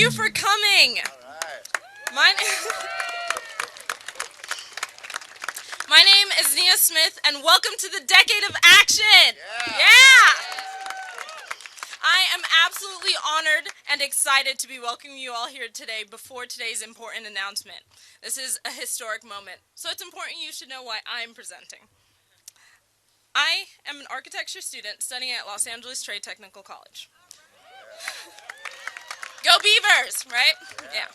you for coming. My, my name is Nia Smith, and welcome to the Decade of Action. Yeah. I am absolutely honored and excited to be welcoming you all here today before today's important announcement. This is a historic moment, so it's important you should know why I'm presenting. I am an architecture student studying at Los Angeles Trade Technical College. Go Beavers, right? Yeah.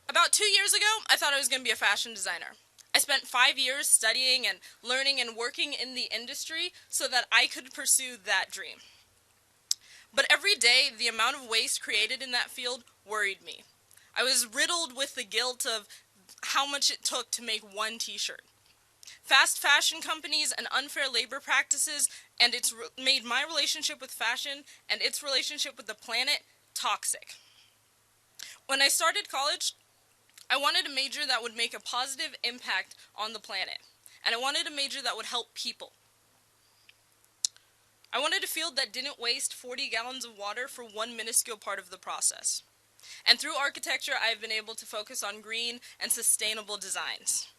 About 2 years ago, I thought I was going to be a fashion designer. I spent 5 years studying and learning and working in the industry so that I could pursue that dream. But every day, the amount of waste created in that field worried me. I was riddled with the guilt of how much it took to make one t-shirt. Fast fashion companies and unfair labor practices, and it's made my relationship with fashion and its relationship with the planet toxic. When I started college, I wanted a major that would make a positive impact on the planet, and I wanted a major that would help people. I wanted a field that didn't waste 40 gallons of water for one minuscule part of the process. And through architecture, I've been able to focus on green and sustainable designs.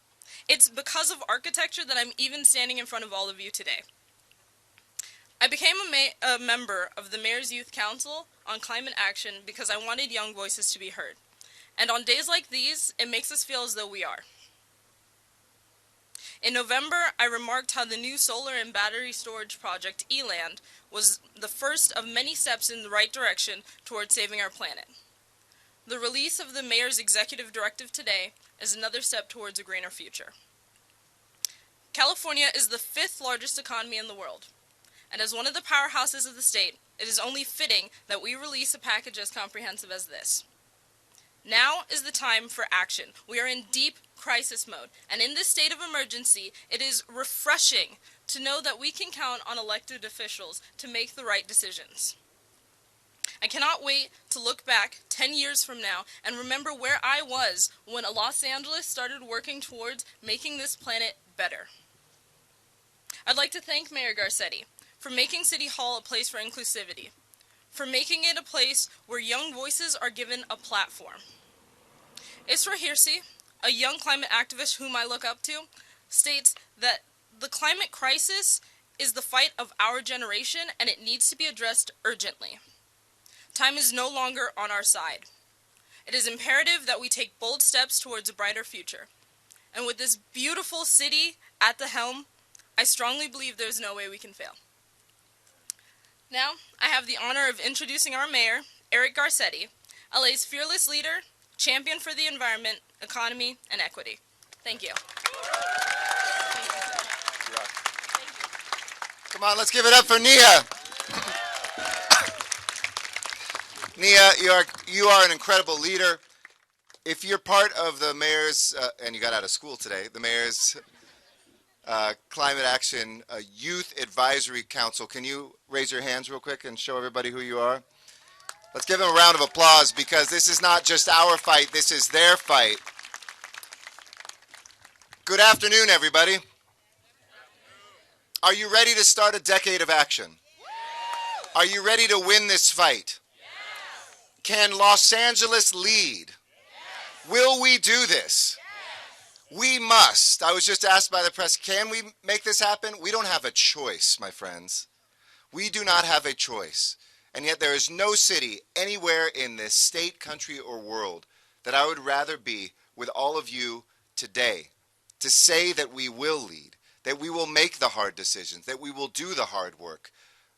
It's because of architecture that I'm even standing in front of all of you today. I became a member of the Mayor's Youth Council on Climate Action because I wanted young voices to be heard. And on days like these, it makes us feel as though we are. In November, I remarked how the new solar and battery storage project, ELAND, was the first of many steps in the right direction towards saving our planet. The release of the Mayor's executive directive today is another step towards a greener future. California is the 5th largest economy in the world, and as one of the powerhouses of the state, it is only fitting that we release a package as comprehensive as this. Now is the time for action. We are in deep crisis mode, and in this state of emergency, it is refreshing to know that we can count on elected officials to make the right decisions. I cannot wait to look back 10 years from now and remember where I was when Los Angeles started working towards making this planet better. I'd like to thank Mayor Garcetti for making City Hall a place for inclusivity, for making it a place where young voices are given a platform. Isra Hirsi, a young climate activist whom I look up to, states that the climate crisis is the fight of our generation and it needs to be addressed urgently. Time is no longer on our side. It is imperative that we take bold steps towards a brighter future. And with this beautiful city at the helm, I strongly believe there's no way we can fail. Now, I have the honor of introducing our mayor, Eric Garcetti, LA's fearless leader, champion for the environment, economy, and equity. Thank you. Come on, let's give it up for Nia. Nia, you are an incredible leader. If you're part of the mayor's, and you got out of school today, the mayor's Climate Action Youth Advisory Council, can you raise your hands real quick and show everybody who you are? Let's give them a round of applause because this is not just our fight, this is their fight. Good afternoon, everybody. Are you ready to start a decade of action? Are you ready to win this fight? Can Los Angeles lead? Will we do this? We must. I was just asked by the press, can we make this happen? We don't have a choice, my friends. We do not have a choice. And yet there is no city anywhere in this state, country, or world that I would rather be with all of you today to say that we will lead, that we will make the hard decisions, that we will do the hard work,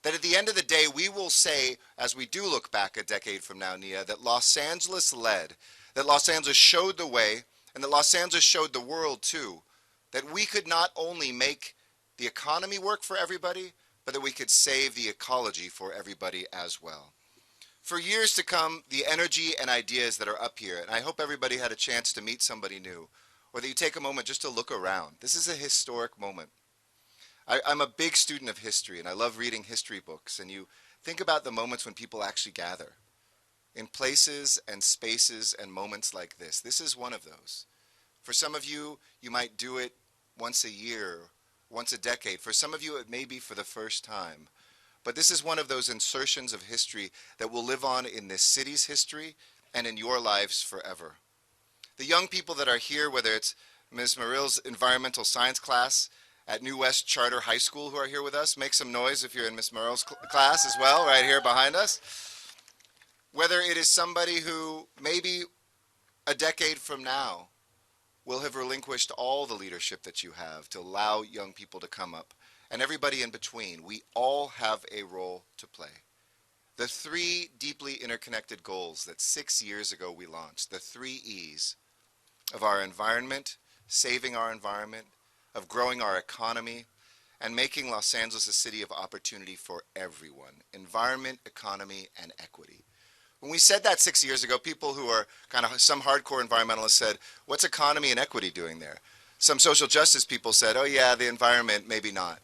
that at the end of the day we will say, as we do look back a decade from now, Nia, that Los Angeles led, that Los Angeles showed the way, and that Los Angeles showed the world too, that we could not only make the economy work for everybody, but that we could save the ecology for everybody as well. For years to come, the energy and ideas that are up here, and I hope everybody had a chance to meet somebody new, or that you take a moment just to look around. This is a historic moment. I'm a big student of history, and I love reading history books, and you think about the moments when people actually gather in places and spaces and moments like this. This is one of those. For some of you, you might do it once a year, once a decade. For some of you, it may be for the first time. but this is one of those insertions of history that will live on in this city's history and in your lives forever. The young people that are here, whether it's Ms. Marill's environmental science class at New West Charter High School who are here with us, make some noise if you're in Ms. Marill's class as well, right here behind us. Whether it is somebody who maybe a decade from now will have relinquished all the leadership that you have to allow young people to come up, and everybody in between, we all have a role to play. The three deeply interconnected goals that 6 years ago we launched, the 3 E's of our environment, saving our environment, of growing our economy, and making Los Angeles a city of opportunity for everyone. Environment, economy, and equity. When we said that 6 years ago, people who are kind of some hardcore environmentalists said, what's economy and equity doing there? Some social justice people said, oh yeah, the environment, maybe not.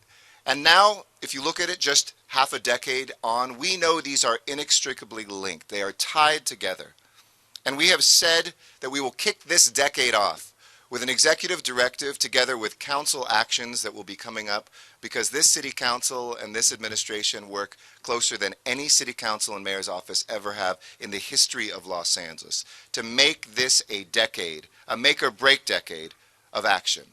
And now, if you look at it just half a decade on, we know these are inextricably linked. They are tied together. And we have said that we will kick this decade off with an executive directive together with council actions that will be coming up, because this city council and this administration work closer than any city council and mayor's office ever have in the history of Los Angeles to make this a decade, a make or break decade of action.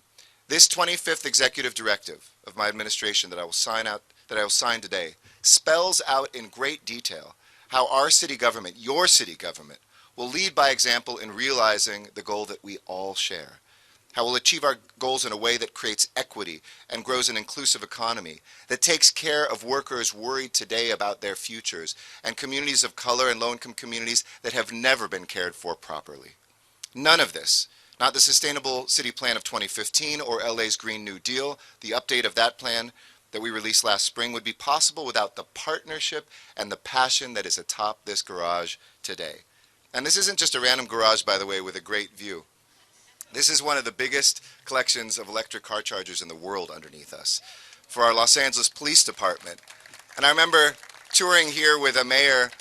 This 25th executive directive of my administration that I will sign today spells out in great detail how our city government, your city government, will lead by example in realizing the goal that we all share. How we'll achieve our goals in a way that creates equity and grows an inclusive economy, that takes care of workers worried today about their futures, and communities of color and low-income communities that have never been cared for properly. None of this, not the Sustainable City Plan of 2015 or LA's Green New Deal, the update of that plan that we released last spring, would be possible without the partnership and the passion that is atop this garage today. And this isn't just a random garage, by the way, with a great view. This is one of the biggest collections of electric car chargers in the world underneath us for our Los Angeles Police Department. And I remember touring here with a mayor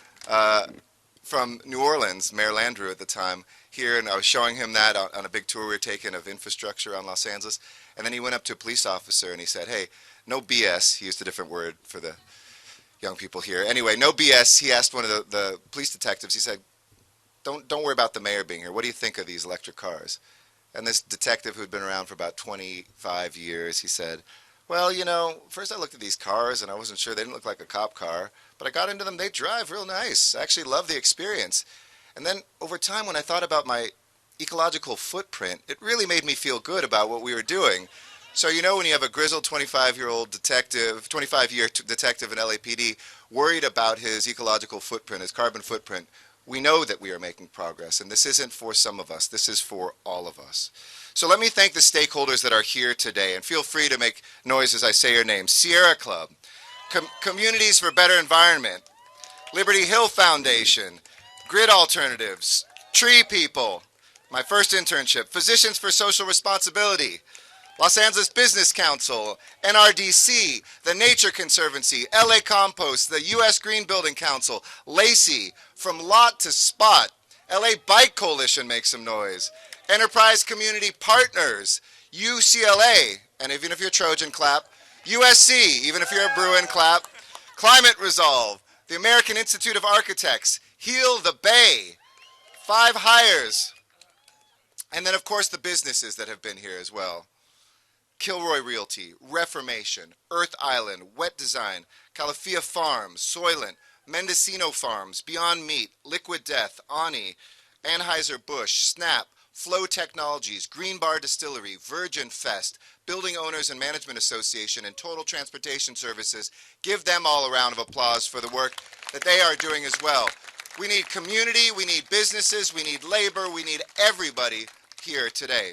from New Orleans, Mayor Landrieu at the time, here, and I was showing him that on a big tour we were taking of infrastructure on Los Angeles. And then he went up to a police officer and he said, hey, no BS. He used a different word for the young people here. Anyway, no BS. He asked one of the police detectives, he said, don't worry about the mayor being here. What do you think of these electric cars? And this detective who'd been around for about 25 years, he said, well, you know, first I looked at these cars and I wasn't sure. They didn't look like a cop car, but I got into them. They drive real nice. I actually love the experience. And then over time, when I thought about my ecological footprint, it really made me feel good about what we were doing. So, you know, when you have a grizzled 25-year-old detective, 25-year detective in LAPD worried about his ecological footprint, his carbon footprint, we know that we are making progress, and this isn't for some of us. This is for all of us. So let me thank the stakeholders that are here today, and feel free to make noise as I say your names. Sierra Club, Communities for Better Environment, Liberty Hill Foundation, Grid Alternatives, Tree People, my first internship, Physicians for Social Responsibility, Los Angeles Business Council, NRDC, the Nature Conservancy, LA Compost, the U.S. Green Building Council, Lacey, From Lot to Spot, LA Bike Coalition, make some noise, Enterprise Community Partners, UCLA, and even if you're Trojan, clap, USC, even if you're a Bruin, clap, Climate Resolve, the American Institute of Architects, Heal the Bay, 5 Hires, and then of course the businesses that have been here as well. Kilroy Realty, Reformation, Earth Island, Wet Design, Calafia Farms, Soylent, Mendocino Farms, Beyond Meat, Liquid Death, Ani, Anheuser-Busch, Snap, Flow Technologies, Green Bar Distillery, Virgin Fest, Building Owners and Management Association, and Total Transportation Services. Give them all a round of applause for the work that they are doing as well. We need community, we need businesses, we need labor, we need everybody here today.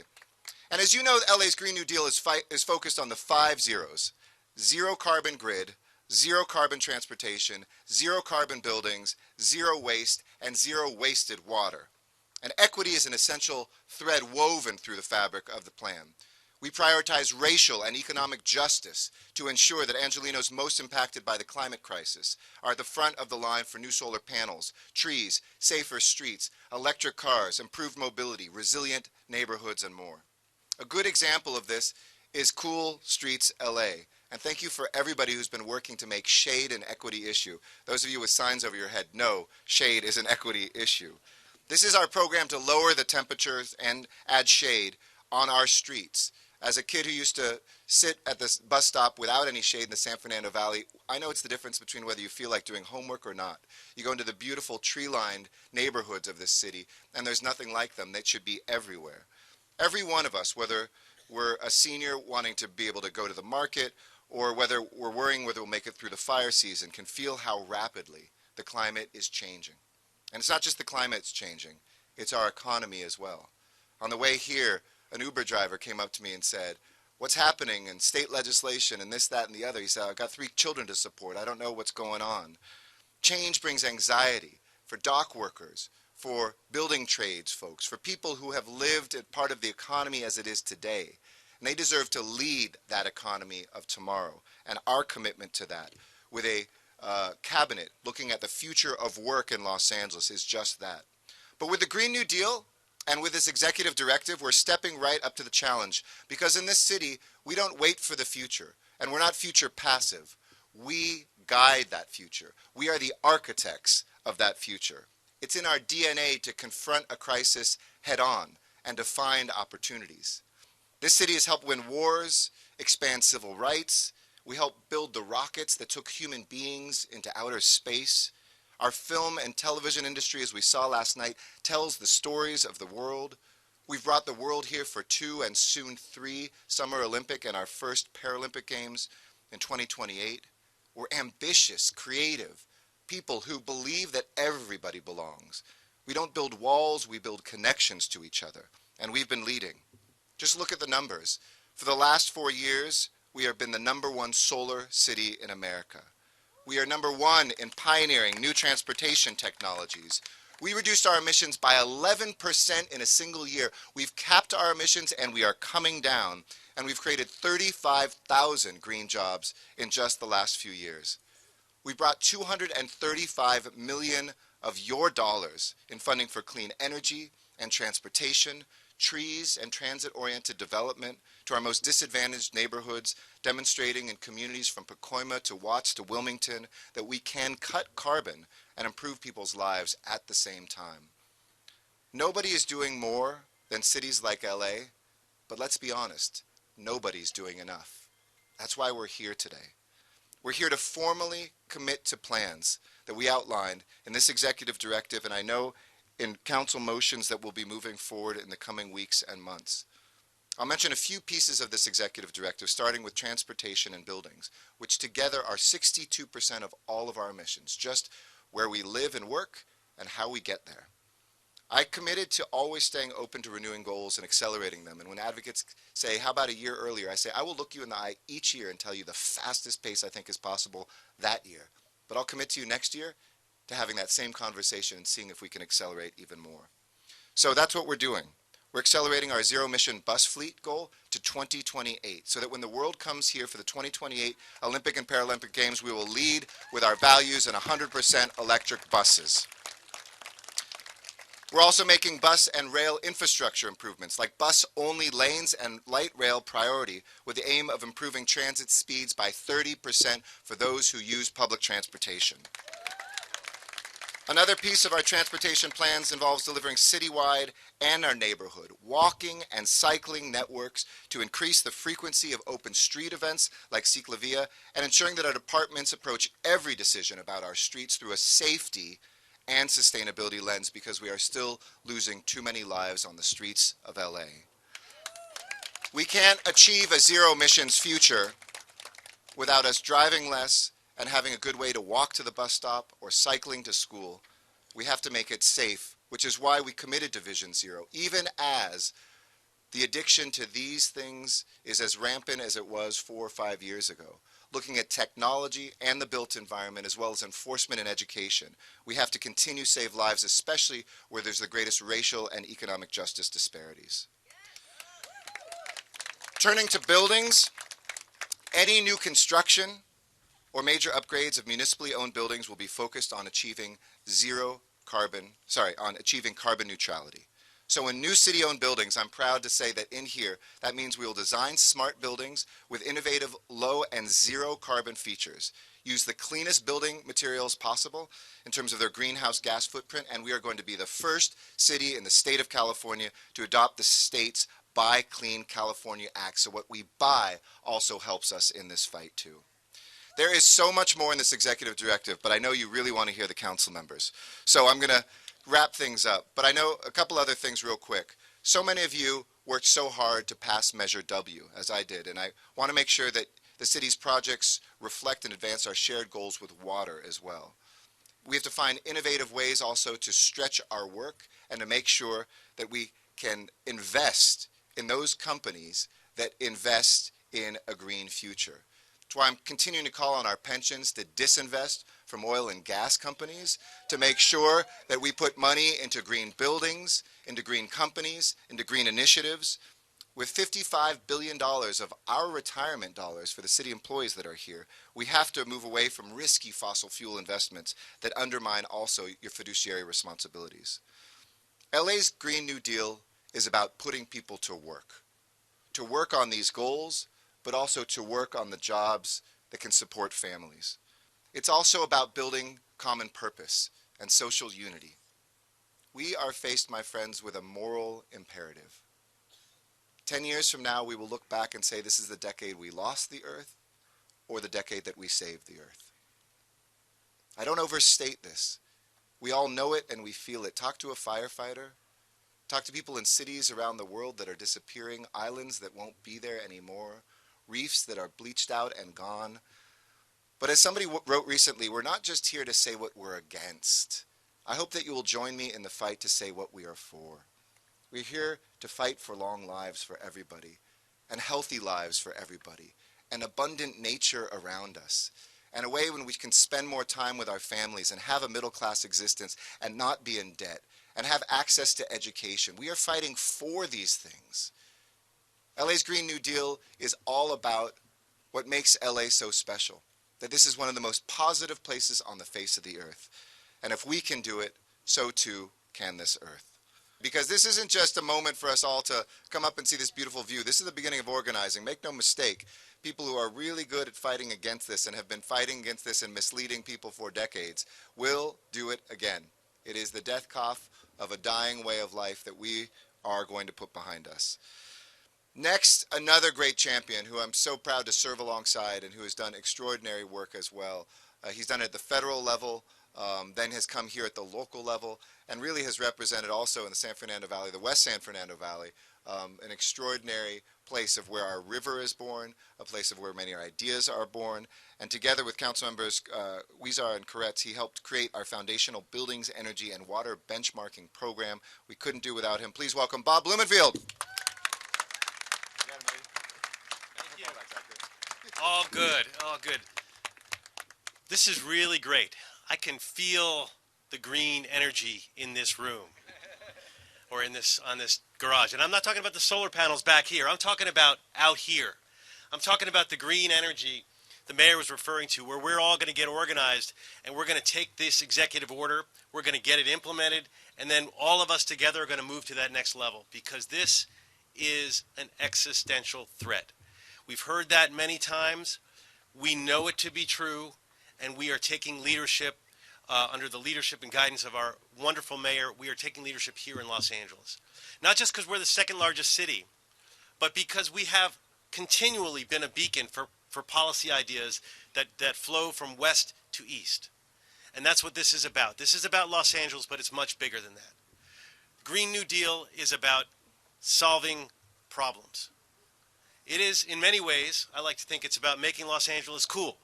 And as you know, LA's Green New Deal is focused on the 5 zeros. Zero carbon grid, zero carbon transportation, zero carbon buildings, zero waste, and zero wasted water. And equity is an essential thread woven through the fabric of the plan. We prioritize racial and economic justice to ensure that Angelenos most impacted by the climate crisis are at the front of the line for new solar panels, trees, safer streets, electric cars, improved mobility, resilient neighborhoods, and more. A good example of this is Cool Streets LA And thank you for everybody who's been working to make shade an equity issue. Those of you with signs over your head know shade is an equity issue. This is our program to lower the temperatures and add shade on our streets. As a kid who used to sit at this bus stop without any shade in the San Fernando Valley, I know it's the difference between whether you feel like doing homework or not. You go into the beautiful tree-lined neighborhoods of this city, and there's nothing like them. They should be everywhere. Every one of us, whether we're a senior wanting to be able to go to the market, or whether we're worrying whether we'll make it through the fire season, can feel how rapidly the climate is changing. And it's not just the climate that's changing, it's our economy as well. On the way here, an Uber driver came up to me and said, "What's happening in state legislation and this, that, and the other?" He said, "I've got 3 children to support. I don't know what's going on." Change brings anxiety for dock workers, for building trades folks, for people who have lived at part of the economy as it is today. And they deserve to lead that economy of tomorrow. And our commitment to that with a cabinet looking at the future of work in Los Angeles is just that. But with the Green New Deal, and with this executive directive, we're stepping right up to the challenge, because in this city, we don't wait for the future, and we're not future passive. We guide that future. We are the architects of that future. It's in our DNA to confront a crisis head on and to find opportunities. This city has helped win wars, expand civil rights. We helped build the rockets that took human beings into outer space. Our film and television industry, as we saw last night, tells the stories of the world. We've brought the world here for 2 and soon 3 Summer Olympic and our first Paralympic Games in 2028. We're ambitious, creative people who believe that everybody belongs. We don't build walls, we build connections to each other. And we've been leading. Just look at the numbers. For the last 4 years, we have been the #1 solar city in America. We are #1 in pioneering new transportation technologies. We reduced our emissions by 11% in a single year. We've capped our emissions and we are coming down. And we've created 35,000 green jobs in just the last few years. We brought $235 million of your dollars in funding for clean energy and transportation, trees and transit-oriented development to our most disadvantaged neighborhoods, demonstrating in communities from Pacoima to Watts to Wilmington that we can cut carbon and improve people's lives at the same time. Nobody is doing more than cities like LA, but let's be honest, nobody's doing enough. That's why we're here today. We're here to formally commit to plans that we outlined in this executive directive, and I know in council motions that will be moving forward in the coming weeks and months. I'll mention a few pieces of this executive directive, starting with transportation and buildings, which together are 62% of all of our emissions, just where we live and work and how we get there. I committed to always staying open to renewing goals and accelerating them. And when advocates say, how about a year earlier? I say, I will look you in the eye each year and tell you the fastest pace I think is possible that year. But I'll commit to you next year to having that same conversation and seeing if we can accelerate even more. So that's what we're doing. We're accelerating our zero-emission bus fleet goal to 2028, so that when the world comes here for the 2028 Olympic and Paralympic Games, we will lead with our values and 100% electric buses. We're also making bus and rail infrastructure improvements, like bus-only lanes and light rail priority, with the aim of improving transit speeds by 30% for those who use public transportation. Another piece of our transportation plans involves delivering citywide and our neighborhood walking and cycling networks to increase the frequency of open street events like Ciclavia, and ensuring that our departments approach every decision about our streets through a safety and sustainability lens, because we are still losing too many lives on the streets of LA. We can't achieve a zero emissions future without us driving less and having a good way to walk to the bus stop or cycling to school. We have to make it safe, which is why we committed to Vision Zero, even as the addiction to these things is as rampant as it was 4 or 5 years ago. Looking at technology and the built environment, as well as enforcement and education, we have to continue to save lives, especially where there's the greatest racial and economic justice disparities. Turning to buildings, any new construction or major upgrades of municipally owned buildings will be focused on achieving carbon neutrality. So in new city-owned buildings, I'm proud to say that in here, that means we will design smart buildings with innovative low and zero carbon features, use the cleanest building materials possible in terms of their greenhouse gas footprint, and we are going to be the first city in the state of California to adopt the state's Buy Clean California Act. So what we buy also helps us in this fight too. There is so much more in this executive directive, but I know you really want to hear the council members. So I'm going to wrap things up, but I know a couple other things real quick. So many of you worked so hard to pass Measure W, as I did, and I want to make sure that the city's projects reflect and advance our shared goals with water as well. We have to find innovative ways also to stretch our work and to make sure that we can invest in those companies that invest in a green future. That's why I'm continuing to call on our pensions to disinvest from oil and gas companies, to make sure that we put money into green buildings, into green companies, into green initiatives. With $55 billion of our retirement dollars for the city employees that are here, we have to move away from risky fossil fuel investments that undermine also your fiduciary responsibilities. LA's Green New Deal is about putting people to work on these goals, but also to work on the jobs that can support families. It's also about building common purpose and social unity. We are faced, my friends, with a moral imperative. 10 years from now, we will look back and say this is the decade we lost the earth or the decade that we saved the earth. I don't overstate this. We all know it and we feel it. Talk to a firefighter. Talk to people in cities around the world that are disappearing, islands that won't be there anymore, reefs that are bleached out and gone. But as somebody wrote recently, we're not just here to say what we're against. I hope that you will join me in the fight to say what we are for. We're here to fight for long lives for everybody, and healthy lives for everybody, and abundant nature around us, and a way when we can spend more time with our families and have a middle-class existence and not be in debt, and have access to education. We are fighting for these things. LA's Green New Deal is all about what makes LA so special, that this is one of the most positive places on the face of the earth. And if we can do it, so too can this earth. Because this isn't just a moment for us all to come up and see this beautiful view. This is the beginning of organizing. Make no mistake, people who are really good at fighting against this and have been fighting against this and misleading people for decades will do it again. It is the death cough of a dying way of life that we are going to put behind us. Next, another great champion who I'm so proud to serve alongside and who has done extraordinary work as well. He's done it at the federal level, then has come here at the local level, and really has represented also in the San Fernando Valley, the West San Fernando Valley, an extraordinary place of where our river is born, a place of where many ideas are born. And together with council members Huizar and Koretz, he helped create our foundational buildings, energy, and water benchmarking program. We couldn't do without him. Please welcome Bob Blumenfield. All good, all good. This is really great. I can feel the green energy in this room or on this garage. And I'm not talking about the solar panels back here. I'm talking about out here. I'm talking about the green energy the mayor was referring to, where we're all going to get organized and we're going to take this executive order, we're going to get it implemented, and then all of us together are going to move to that next level, because this is an existential threat. We've heard that many times. We know it to be true, and we are taking leadership under the leadership and guidance of our wonderful mayor. We are taking leadership here in Los Angeles. Not just because we're the second largest city, but because we have continually been a beacon for policy ideas that flow from west to east. And that's what this is about. This is about Los Angeles, but it's much bigger than that. Green New Deal is about solving problems. It is, in many ways, I like to think it's about making Los Angeles cool.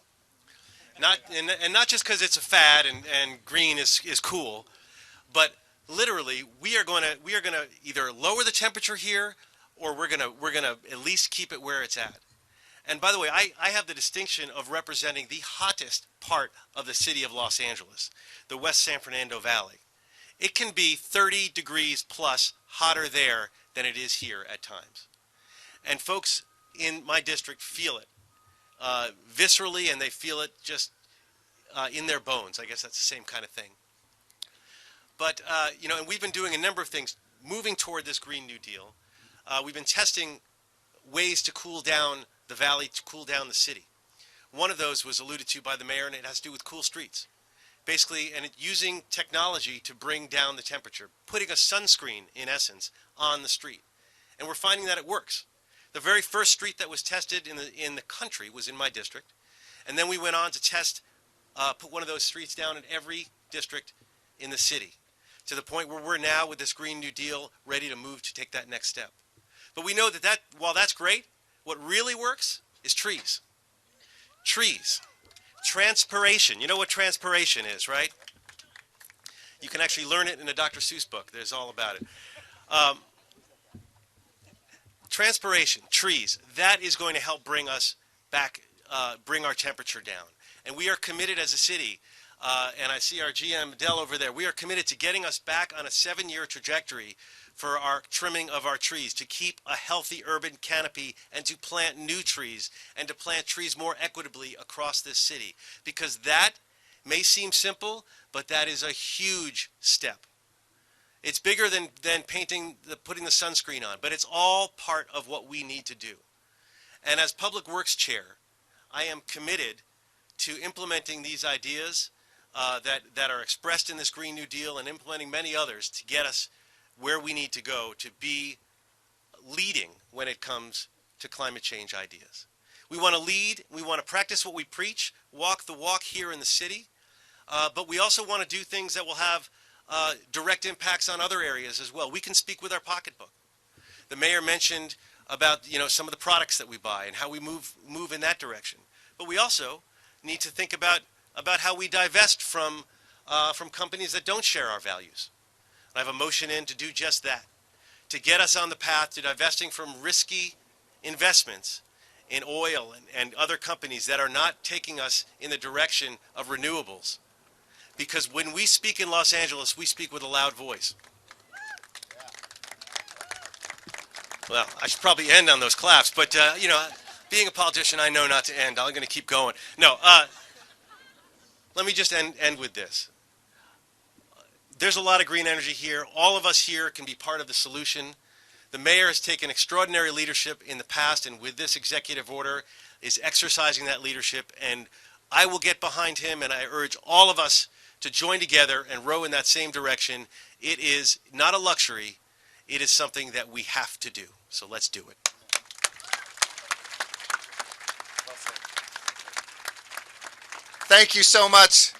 Not just because it's a fad and green is cool, but literally we are going to either lower the temperature here, or we're going to at least keep it where it's at. And by the way, I have the distinction of representing the hottest part of the city of Los Angeles, the West San Fernando Valley. It can be 30 degrees plus hotter there than it is here at times. And folks in my district feel it viscerally, and they feel it just in their bones. I guess that's the same kind of thing. But, and we've been doing a number of things moving toward this Green New Deal, we've been testing ways to cool down the valley, to cool down the city. One of those was alluded to by the mayor, and it has to do with cool streets. Basically, and using technology to bring down the temperature, putting a sunscreen, in essence, on the street. And we're finding that it works. The very first street that was tested in the country was in my district. And then we went on to test, put one of those streets down in every district in the city, to the point where we're now, with this Green New Deal, ready to move to take that next step. But we know that while that's great, what really works is trees. Trees. Transpiration. You know what transpiration is, right? You can actually learn it in a Dr. Seuss book. There's all about it. Transpiration, trees, that is going to help bring us back, bring our temperature down. And we are committed as a city, and I see our GM Dell over there, we are committed to getting us back on a 7-year trajectory for our trimming of our trees, to keep a healthy urban canopy and to plant new trees and to plant trees more equitably across this city. Because that may seem simple, but that is a huge step. It's bigger than putting the sunscreen on, but it's all part of what we need to do. And as Public Works Chair, I am committed to implementing these ideas that are expressed in this Green New Deal and implementing many others to get us where we need to go to be leading when it comes to climate change ideas. We want to lead, we want to practice what we preach, walk the walk here in the city, but we also want to do things that will have direct impacts on other areas as well. We can speak with our pocketbook. The mayor mentioned about some of the products that we buy and how we move in that direction. But we also need to think about how we divest from companies that don't share our values. I have a motion in to do just that, to get us on the path to divesting from risky investments in oil and other companies that are not taking us in the direction of renewables. Because when we speak in Los Angeles, we speak with a loud voice. Well, I should probably end on those claps, but being a politician, I know not to end. I'm going to keep going. No, let me just end with this. There's a lot of green energy here. All of us here can be part of the solution. The mayor has taken extraordinary leadership in the past, and with this executive order is exercising that leadership, and I will get behind him, and I urge all of us to join together and row in that same direction. It is not a luxury. It is something that we have to do. So let's do it. Thank you so much,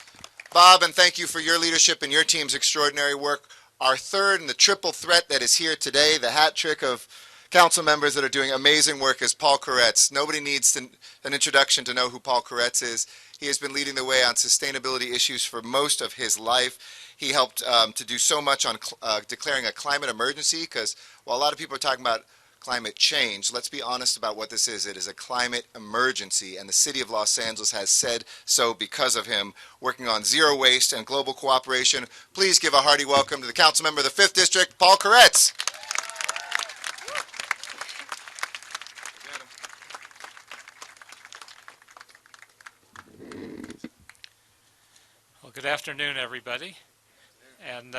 Bob, and thank you for your leadership and your team's extraordinary work. Our third and the triple threat that is here today, the hat trick of council members that are doing amazing work, is Paul Koretz. Nobody needs an introduction to know who Paul Koretz is. He has been leading the way on sustainability issues for most of his life. He helped to do so much on declaring a climate emergency, because while a lot of people are talking about climate change, let's be honest about what this is. It is a climate emergency, and the city of Los Angeles has said so because of him, working on zero waste and global cooperation. Please give a hearty welcome to the council member of the 5th District, Paul Koretz. Well, good afternoon, everybody. And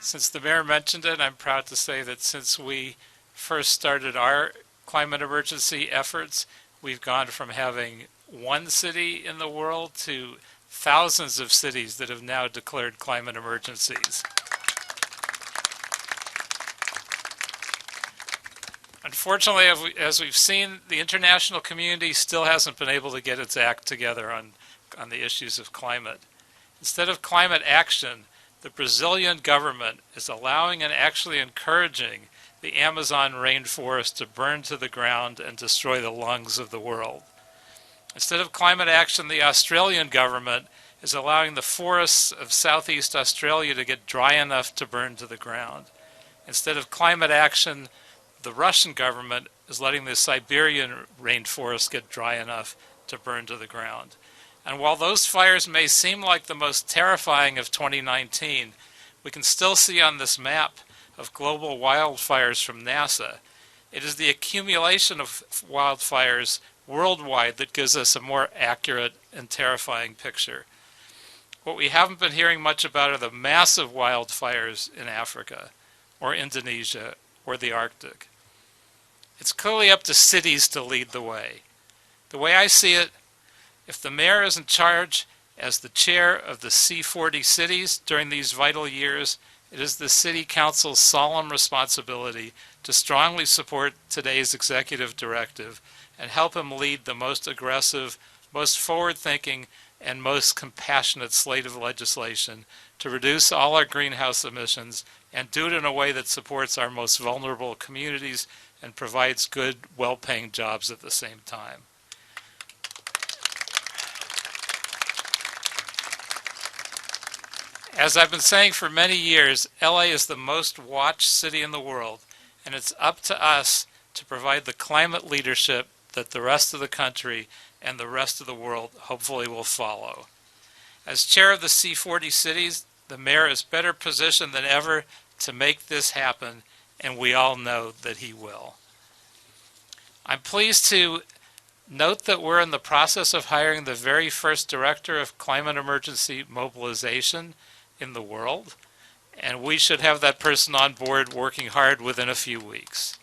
since the mayor mentioned it, I'm proud to say that since we first started our climate emergency efforts, we've gone from having one city in the world to thousands of cities that have now declared climate emergencies. Unfortunately, as we've seen, the international community still hasn't been able to get its act together on the issues of climate. Instead of climate action, the Brazilian government is allowing and actually encouraging the Amazon rainforest to burn to the ground and destroy the lungs of the world. Instead of climate action, the Australian government is allowing the forests of Southeast Australia to get dry enough to burn to the ground. Instead of climate action, the Russian government is letting the Siberian rainforest get dry enough to burn to the ground. And while those fires may seem like the most terrifying of 2019, we can still see on this map of global wildfires from NASA, it is the accumulation of wildfires worldwide that gives us a more accurate and terrifying picture. What we haven't been hearing much about are the massive wildfires in Africa, or Indonesia or the Arctic. It's clearly up to cities to lead the way. The way I see it, if the mayor is in charge as the chair of the C40 cities during these vital years, it is the City Council's solemn responsibility to strongly support today's executive directive and help him lead the most aggressive, most forward-thinking, and most compassionate slate of legislation to reduce all our greenhouse emissions and do it in a way that supports our most vulnerable communities and provides good, well-paying jobs at the same time. As I've been saying for many years, LA is the most watched city in the world, and it's up to us to provide the climate leadership that the rest of the country and the rest of the world hopefully will follow. As chair of the C40 cities, the mayor is better positioned than ever to make this happen, and we all know that he will. I'm pleased to note that we're in the process of hiring the very first director of climate emergency mobilization in the world, and we should have that person on board working hard within a few weeks.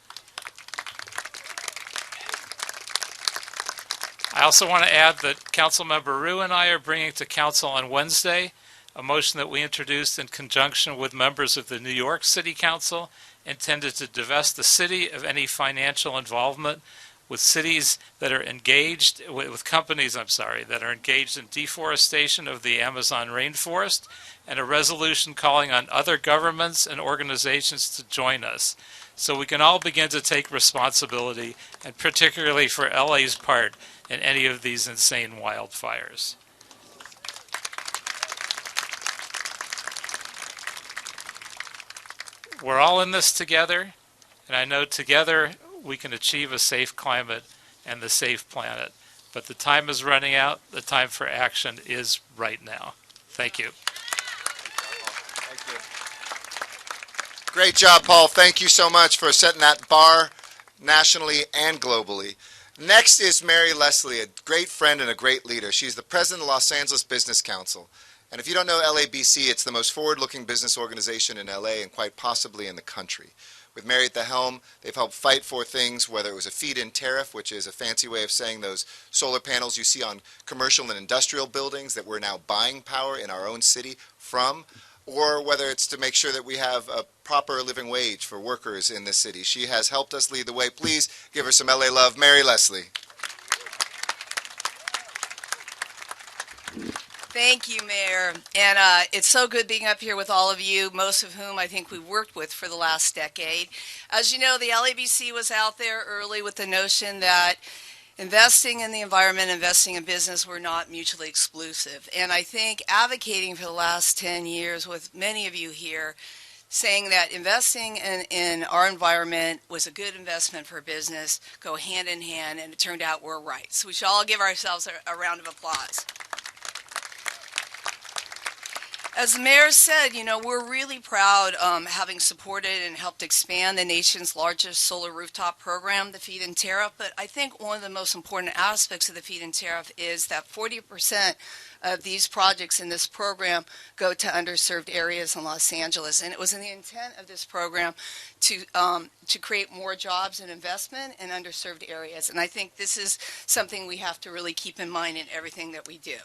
I also want to add that Councilmember Rue and I are bringing to Council on Wednesday a motion that we introduced in conjunction with members of the New York City Council intended to divest the city of any financial involvement with cities that are engaged, with companies, that are engaged in deforestation of the Amazon rainforest, and a resolution calling on other governments and organizations to join us so we can all begin to take responsibility, and particularly for LA's part in any of these insane wildfires. We're all in this together, and I know together we can achieve a safe climate and the safe planet. But the time is running out. The time for action is right now. Thank you. Great job, Paul. Thank you so much for setting that bar nationally and globally. Next is Mary Leslie, a great friend and a great leader. She's the president of the Los Angeles Business Council. And if you don't know LABC, it's the most forward-looking business organization in LA and quite possibly in the country. With Mary at the helm, they've helped fight for things, whether it was a feed-in tariff, which is a fancy way of saying those solar panels you see on commercial and industrial buildings that we're now buying power in our own city from, or whether it's to make sure that we have a proper living wage for workers in this city. She has helped us lead the way. Please give her some LA love. Mary Leslie. Thank you, Mayor. And it's so good being up here with all of you, most of whom I think we've worked with for the last decade. As you know, the LABC was out there early with the notion that investing in the environment, investing in business were not mutually exclusive. And I think advocating for the last 10 years with many of you here, saying that investing in our environment was a good investment for business, go hand in hand, and it turned out we're right. So we should all give ourselves a round of applause. As the mayor said, you know, we're really proud having supported and helped expand the nation's largest solar rooftop program, the feed-in tariff. But I think one of the most important aspects of the feed-in tariff is that 40% of these projects in this program go to underserved areas in Los Angeles. And it was in the intent of this program to create more jobs and investment in underserved areas. And I think this is something we have to really keep in mind in everything that we do.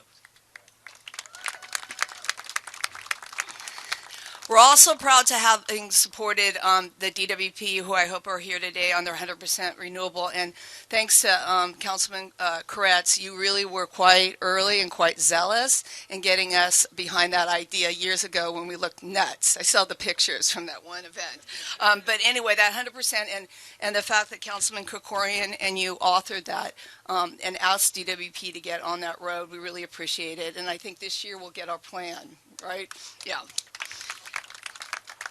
We're also proud to have supported the DWP, who I hope are here today, on their 100% renewable. And thanks to Councilman Koretz, you really were quite early and quite zealous in getting us behind that idea years ago when we looked nuts. I saw the pictures from that one event. But anyway, that 100% and the fact that Councilman Krikorian and you authored that and asked DWP to get on that road, we really appreciate it. And I think this year we'll get our plan, right? Yeah.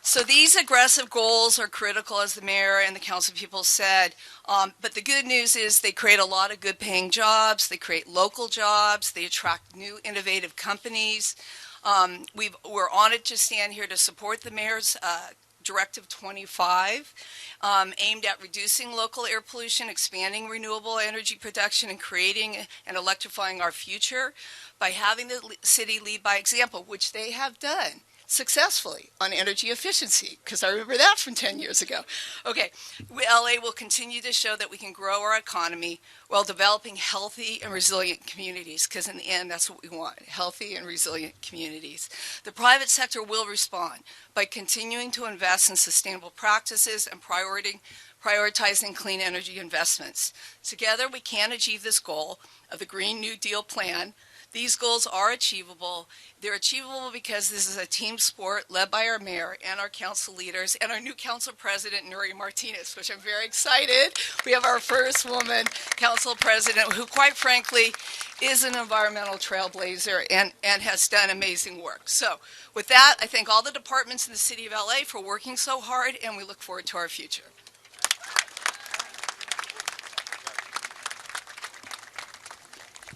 So these aggressive goals are critical, as the mayor and the council people said, but the good news is they create a lot of good paying jobs, they create local jobs, they attract new innovative companies. We're honored to stand here to support the mayor's Directive 25, aimed at reducing local air pollution, expanding renewable energy production, and creating and electrifying our future by having the city lead by example, which they have done. successfully on energy efficiency, because I remember that from 10 years ago. Okay, LA will continue to show that we can grow our economy while developing healthy and resilient communities, because in the end, that's what we want, healthy and resilient communities. The private sector will respond by continuing to invest in sustainable practices and prioritizing clean energy investments. Together, we can achieve this goal of the Green New Deal plan. These goals are achievable. They're achievable because this is a team sport led by our mayor and our council leaders and our new council president, Nuri Martinez, which I'm very excited. We have our first woman council president who, quite frankly, is an environmental trailblazer and has done amazing work. So with that, I thank all the departments in the city of LA for working so hard, and we look forward to our future.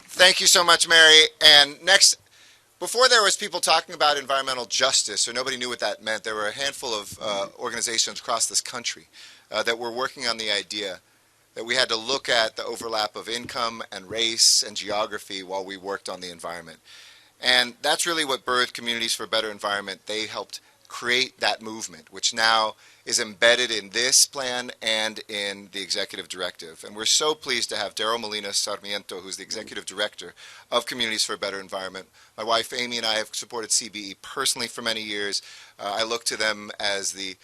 Thank you so much, Mary. And next, before there was people talking about environmental justice, or nobody knew what that meant, there were a handful of organizations across this country that were working on the idea that we had to look at the overlap of income and race and geography while we worked on the environment. And that's really what birthed Communities for a Better Environment. They helped create that movement, which now is embedded in this plan and in the executive directive. And we're so pleased to have Daryl Molina Sarmiento, who's the executive director of Communities for a Better Environment. My wife Amy and I have supported CBE personally for many years. I look to them as the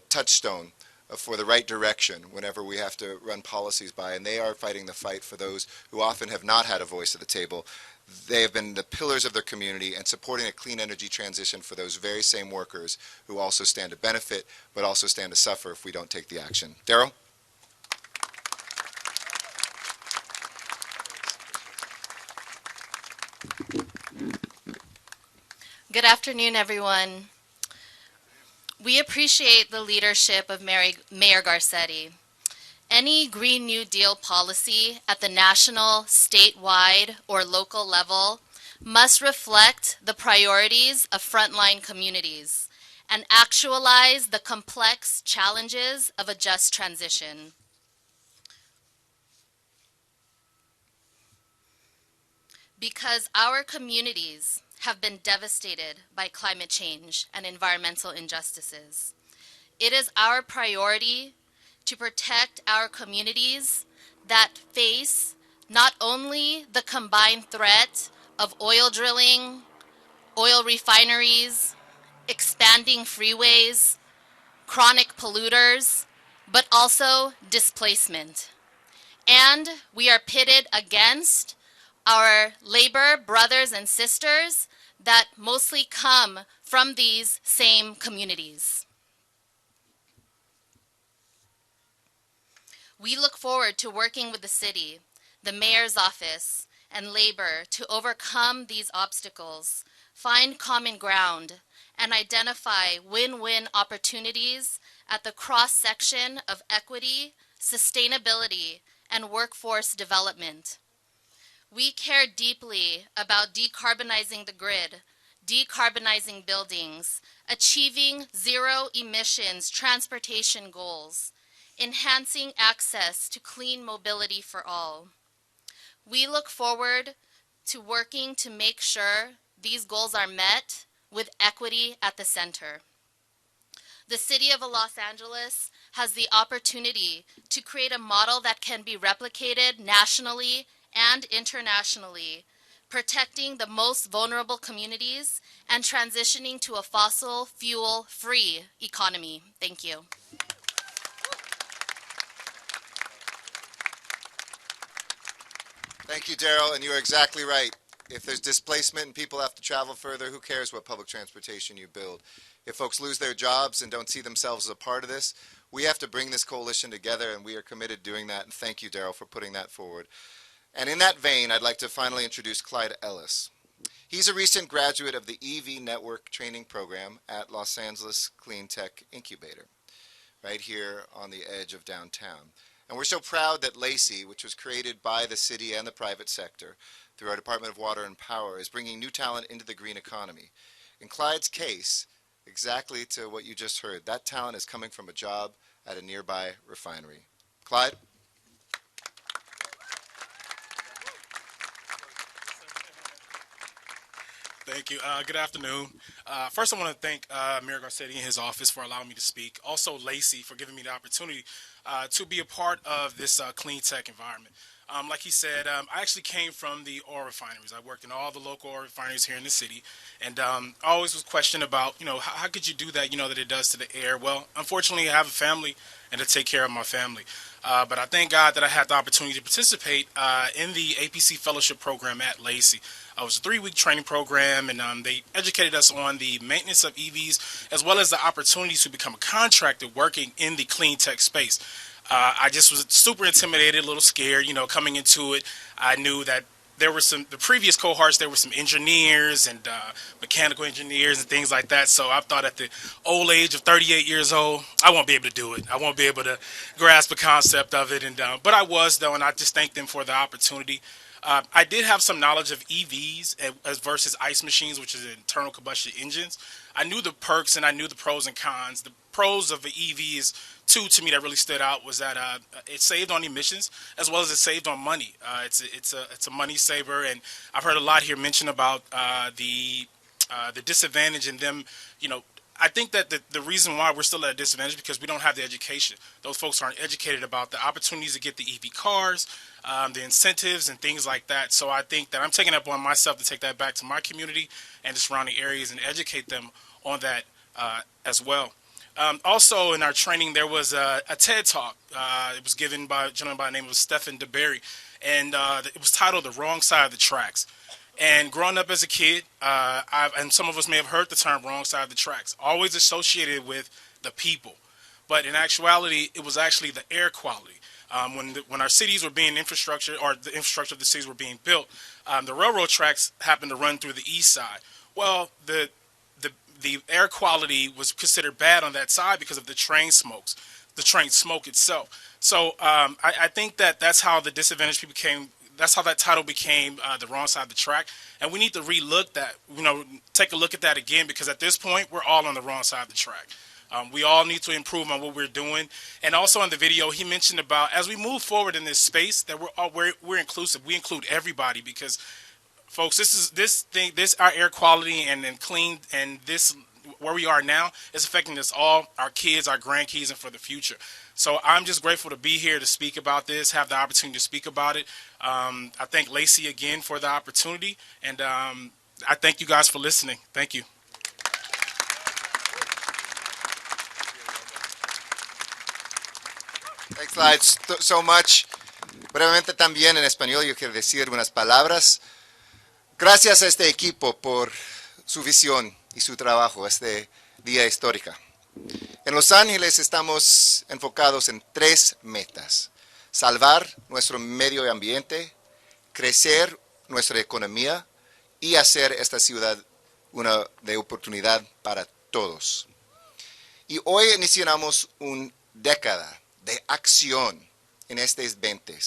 touchstone for the right direction whenever we have to run policies by, and they are fighting the fight for those who often have not had a voice at the table. They have been the pillars of their community and supporting a clean energy transition for those very same workers who also stand to benefit, but also stand to suffer if we don't take the action. Daryl? Good afternoon, everyone. We appreciate the leadership of Mayor Garcetti. Any Green New Deal policy at the national, statewide, or local level must reflect the priorities of frontline communities and actualize the complex challenges of a just transition. Because our communities have been devastated by climate change and environmental injustices, it is our priority to protect our communities that face not only the combined threat of oil drilling, oil refineries, expanding freeways, chronic polluters, but also displacement. And we are pitted against our labor brothers and sisters that mostly come from these same communities. We look forward to working with the city, the mayor's office, and labor to overcome these obstacles, find common ground, and identify win-win opportunities at the cross-section of equity, sustainability, and workforce development. We care deeply about decarbonizing the grid, decarbonizing buildings, achieving zero emissions transportation goals, enhancing access to clean mobility for all. We look forward to working to make sure these goals are met with equity at the center. The City of Los Angeles has the opportunity to create a model that can be replicated nationally and internationally, protecting the most vulnerable communities and transitioning to a fossil fuel-free economy. Thank you. Thank you, Daryl, and you are exactly right. If there's displacement and people have to travel further, who cares what public transportation you build? If folks lose their jobs and don't see themselves as a part of this, we have to bring this coalition together, and we are committed to doing that, and thank you, Daryl, for putting that forward. And in that vein, I'd like to finally introduce Clyde Ellis. He's a recent graduate of the EV Network Training Program at Los Angeles Clean Tech Incubator, right here on the edge of downtown. And we're so proud that LACY, which was created by the city and the private sector through our Department of Water and Power, is bringing new talent into the green economy. In Clyde's case, exactly to what you just heard, that talent is coming from a job at a nearby refinery. Clyde? Thank you. Good afternoon. First, I want to thank Mayor Garcetti and his office for allowing me to speak. Also, Lacey for giving me the opportunity to be a part of this clean tech environment. Like he said, I actually came from the oil refineries. I worked in all the local oil refineries here in the city, and I always was questioned about, how could you do that, that it does to the air? Well, unfortunately, I have a family and to take care of my family. But I thank God that I had the opportunity to participate in the APC Fellowship Program at Lacey. It was a 3-week training program, and they educated us on the maintenance of EVs as well as the opportunities to become a contractor working in the clean tech space. I just was super intimidated, a little scared, coming into it. I knew that there were the previous cohorts, there were some engineers and mechanical engineers and things like that. So I thought at the old age of 38 years old, I won't be able to do it. I won't be able to grasp the concept of it. But I was, though, and I just thank them for the opportunity. I did have some knowledge of EVs as versus ICE machines, which is internal combustion engines. I knew the perks and I knew the pros and cons. The pros of the EV is two to me that really stood out was that it saved on emissions as well as it saved on money. It's a money saver, and I've heard a lot here mention about the disadvantage in them. I think that the reason why we're still at a disadvantage is because we don't have the education. Those folks aren't educated about the opportunities to get the EV cars, the incentives, and things like that. So I think that I'm taking it upon myself to take that back to my community and the surrounding areas and educate them on that as well. Also, in our training, there was a TED Talk. It was given by a gentleman by the name of Stephen DeBerry, and it was titled "The Wrong Side of the Tracks." And growing up as a kid, and some of us may have heard the term "wrong side of the tracks," always associated with the people. But in actuality, it was actually the air quality. When our cities were being infrastructure, or the infrastructure of the cities were being built, the railroad tracks happened to run through the east side. Well, the air quality was considered bad on that side because of the train smoke itself. So I think that's how the disadvantaged people came. That's how that title became the wrong side of the track. And we need to relook that, take a look at that again, because at this point, we're all on the wrong side of the track. We all need to improve on what we're doing. And also in the video, he mentioned about as we move forward in this space that we're inclusive. We include everybody because, folks, our air quality and clean and this where we are now is affecting us all, our kids, our grandkids, and for the future. So I'm just grateful to be here to speak about this, have the opportunity to speak about it. I thank Lacey again for the opportunity, and I thank you guys for listening. Thank you. Thanks, Lights, so much. Brevemente también en español yo quiero decir unas palabras. Gracias a este equipo por su visión y su trabajo este día histórico. En Los Ángeles estamos enfocados en 3 metas: salvar nuestro medio ambiente, crecer nuestra economía y hacer esta ciudad una de oportunidad para todos. Y hoy iniciamos una década de acción en estos 20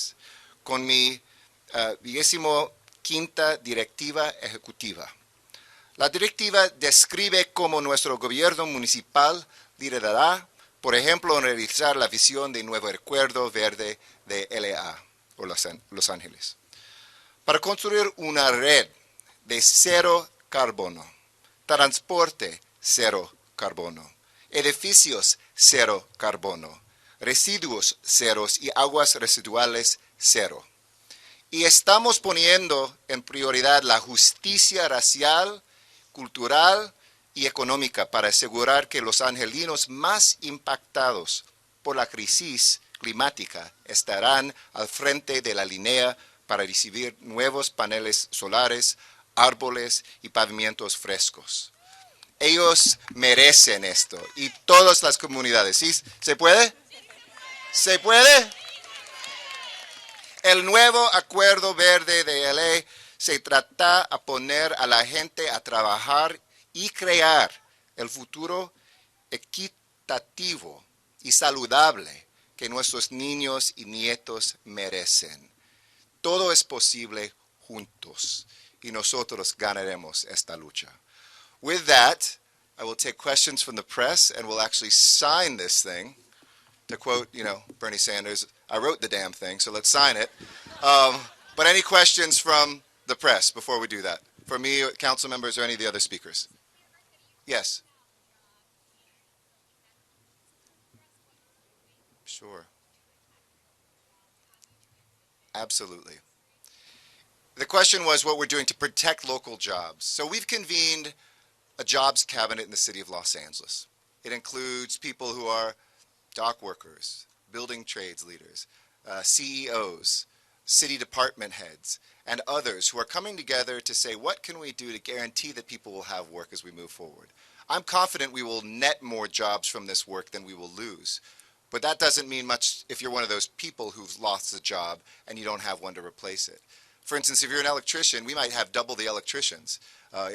con mi 25ª directiva ejecutiva. La directiva describe cómo nuestro gobierno municipal liderará, por ejemplo, en realizar la visión de nuevo acuerdo verde de LA, o Los Ángeles, para construir una red de cero carbono, transporte cero carbono, edificios cero carbono, residuos ceros y aguas residuales cero. Y estamos poniendo en prioridad la justicia racial, cultural y económica para asegurar que los angelinos más impactados por la crisis climática estarán al frente de la línea para recibir nuevos paneles solares, árboles y pavimentos frescos. Ellos merecen esto y todas las comunidades. ¿Sí? ¿Se puede? ¿Se puede? El nuevo acuerdo verde de LA se trata a poner a la gente a trabajar y crear el futuro equitativo y saludable que nuestros niños y nietos merecen. Todo es posible juntos y nosotros ganaremos esta lucha. With that, I will take questions from the press and we'll actually sign this thing. To quote, Bernie Sanders, I wrote the damn thing, so let's sign it. But any questions from the press before we do that? For me, council members, or any of the other speakers? Yes. Sure. Absolutely. The question was what we're doing to protect local jobs. So we've convened a jobs cabinet in the city of Los Angeles. It includes people who are dock workers, building trades leaders, CEOs, city department heads, and others who are coming together to say, what can we do to guarantee that people will have work as we move forward? I'm confident we will net more jobs from this work than we will lose. But that doesn't mean much if you're one of those people who've lost a job and you don't have one to replace it. For instance, if you're an electrician, we might have double the electricians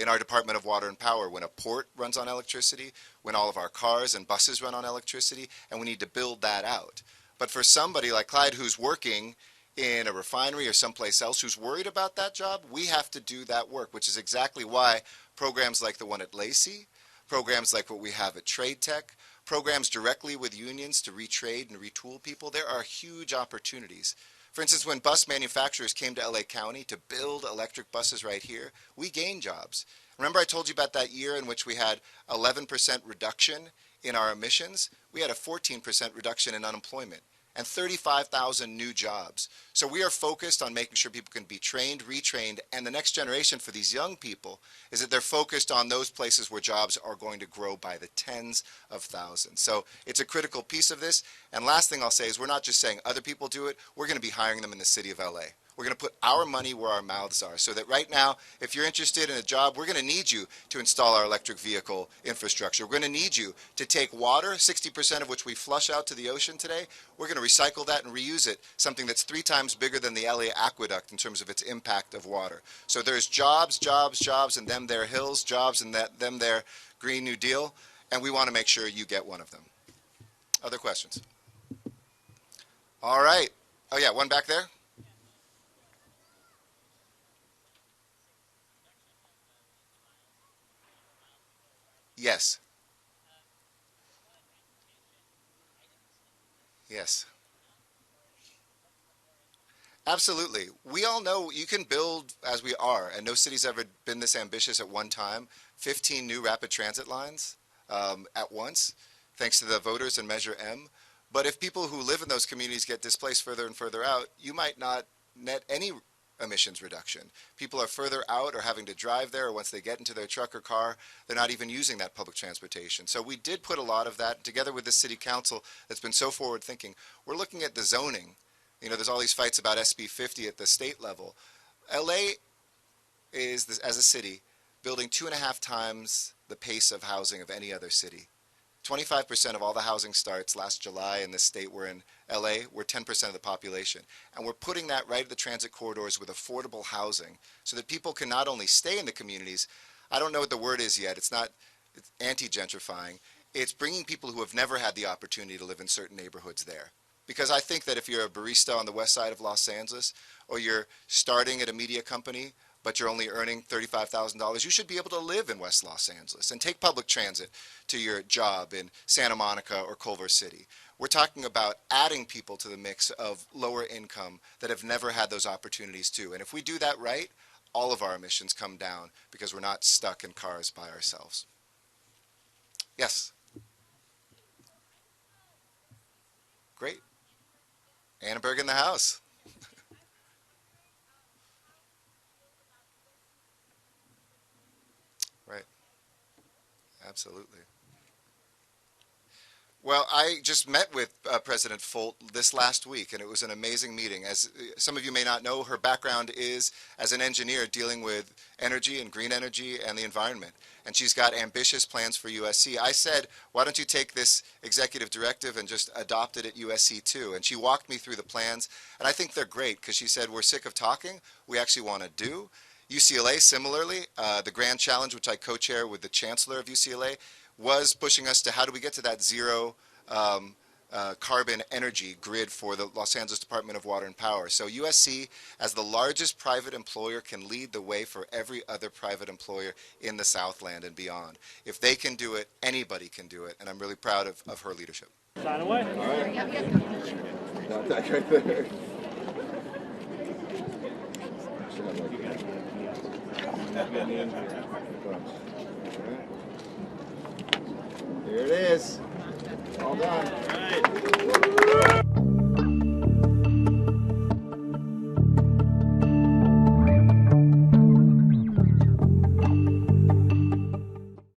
in our Department of Water and Power when a port runs on electricity, when all of our cars and buses run on electricity, and we need to build that out. But for somebody like Clyde who's working in a refinery or someplace else who's worried about that job, we have to do that work, which is exactly why programs like the one at Lacey, programs like what we have at Trade Tech, programs directly with unions to retrade and retool people, there are huge opportunities. For instance, when bus manufacturers came to LA County to build electric buses right here, we gained jobs. Remember I told you about that year in which we had 11% reduction in our emissions? We had a 14% reduction in unemployment and 35,000 new jobs. So we are focused on making sure people can be trained, retrained, and the next generation for these young people is that they're focused on those places where jobs are going to grow by the tens of thousands. So it's a critical piece of this. And last thing I'll say is we're not just saying other people do it, we're going to be hiring them in the city of LA. We're going to put our money where our mouths are so that right now, if you're interested in a job, we're going to need you to install our electric vehicle infrastructure. We're going to need you to take water, 60% of which we flush out to the ocean today. We're going to recycle that and reuse it, something that's 3 times bigger than the LA aqueduct in terms of its impact of water. So there's jobs, jobs, jobs, and them there hills, jobs, and them there Green New Deal, and we want to make sure you get one of them. Other questions? All right. Oh yeah, one back there. Yes. Yes. Absolutely. We all know you can build as we are, and no city's ever been this ambitious at one time. 15 new rapid transit lines at once, thanks to the voters in Measure M. But if people who live in those communities get displaced further and further out, you might not net any emissions reduction. People are further out or having to drive there, or once they get into their truck or car, they're not even using that public transportation. So we did put a lot of that together with the city council that's been so forward thinking. We're looking at the zoning. You know, there's all these fights about SB 50 at the state level. LA is, as a city, building 2.5 times the pace of housing of any other city. 25% of all the housing starts last July in this state were in LA. We're 10% of the population. And we're putting that right at the transit corridors with affordable housing so that people can not only stay in the communities, I don't know what the word is yet, it's anti-gentrifying, it's bringing people who have never had the opportunity to live in certain neighborhoods there. Because I think that if you're a barista on the west side of Los Angeles, or you're starting at a media company, but you're only earning $35,000, you should be able to live in West Los Angeles and take public transit to your job in Santa Monica or Culver City. We're talking about adding people to the mix of lower income that have never had those opportunities too. And if we do that right, all of our emissions come down because we're not stuck in cars by ourselves. Yes? Great. Annenberg in the house. Right. Absolutely. Well, I just met with President Folt this last week, and it was an amazing meeting. As some of you may not know, her background is as an engineer dealing with energy and green energy and the environment. And she's got ambitious plans for USC. I said, why don't you take this executive directive and just adopt it at USC too? And she walked me through the plans, and I think they're great because she said, we're sick of talking, we actually want to do. UCLA, similarly, the Grand Challenge, which I co-chair with the chancellor of UCLA, was pushing us to how do we get to that zero carbon energy grid for the Los Angeles Department of Water and Power. So USC, as the largest private employer, can lead the way for every other private employer in the Southland and beyond. If they can do it, anybody can do it, and I'm really proud of her leadership. Sign away. All right. That's right there. Here it is. All done.